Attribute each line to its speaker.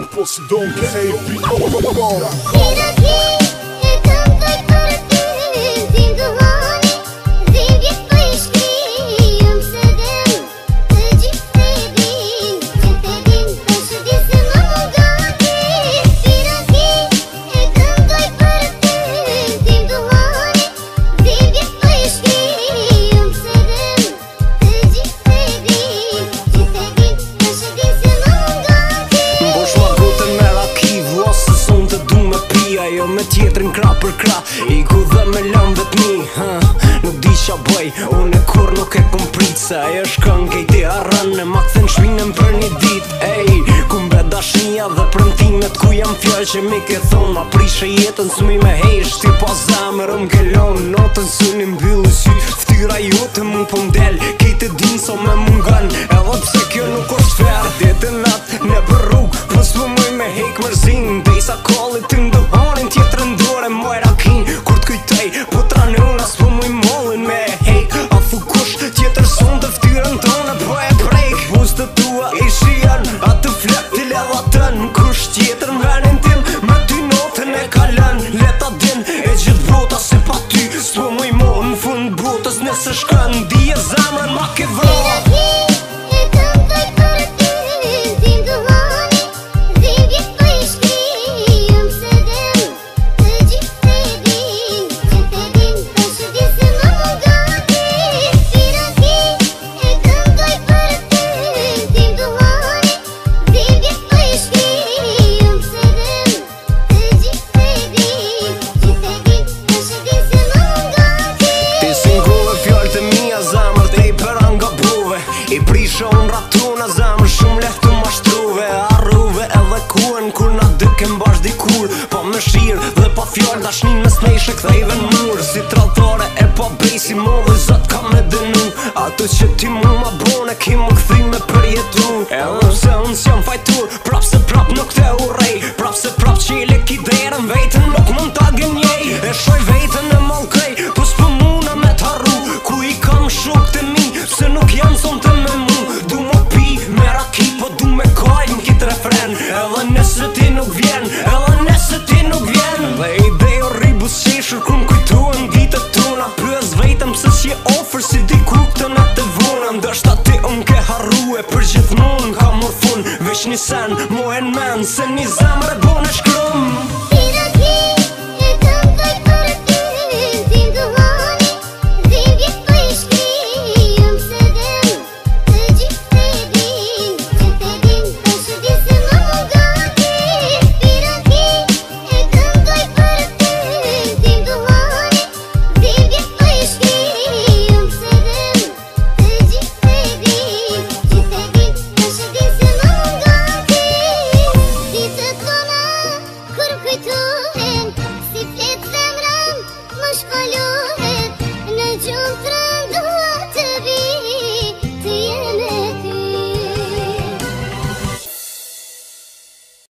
Speaker 1: Poseidon KB.
Speaker 2: Jo me tjetrin kra për kra I ku dhe me lëm vetëmi Nuk di qa bëj Unë kur nuk e kom prit Se ajo shkën kejti arrën E ma këthen shpinën për një dit Ej, ku mbe dashnia dhe premtimet Ku jam fjall që mi ke thonë Ma prishe jetën s'mi me hejsh Ti pa zemër m'ke lonë Notën s'uni mbyllë sy Ftyra jote mu po m'del Kejtë din so me mungan Edhe pse kjo nuk është sfer Dete natë në për rrug Po s'mu muj me hek mërzin Dejsa kallit të ndohanin Tjetër ndore moj rakin Kur t'kujtej Po tranona s'po muj mollin me hek A thu kush tjetër son të ftyrën tonë Po e prejk Buzët tua ishi janë A të flek t'i ledha tën Kush tjetër m'venin tim Me ty notën e kalën Leta din e gjithë bota Se pa ty s'po muj mo Në fund botës nëse shkën Dije zemrën ma ke vro I prisha unë ratuna zemër shumë lehtë të mashtruve Arruve edhe kuen kur na dykem bash dikur Pa me shirë dhe pa fjallë dashnin mes nejshë kthejve në mur Si tradhare e pa bejsi modhe zot ka me dënu Ato që ti mu ma bone ki mu këthi me përjetu Edhe pse unë s'jam fajtur Prap se prap nuk te urej Prap se prap që i lek i derën Vejtën nuk mund t'a gënjej E shoj vejtën e malkej Po s'po muna me t'arru Ku i kam shok të mi Se nuk jam son të me mu Du mo pi me raki Po du me kajt në kitë refren Edhe nëse ti nuk vjen Edhe nëse ti nuk vjen Dhe idej o ribus qeshur Kur m'kujtuan ditët tuna Pyes vejtëm se s'je ofër Si di kuptën e të vuna Ndështë ti ke harrue Për gjithmonë ka morfun Vesh një sen, mohen men Se një zemre bone shkrum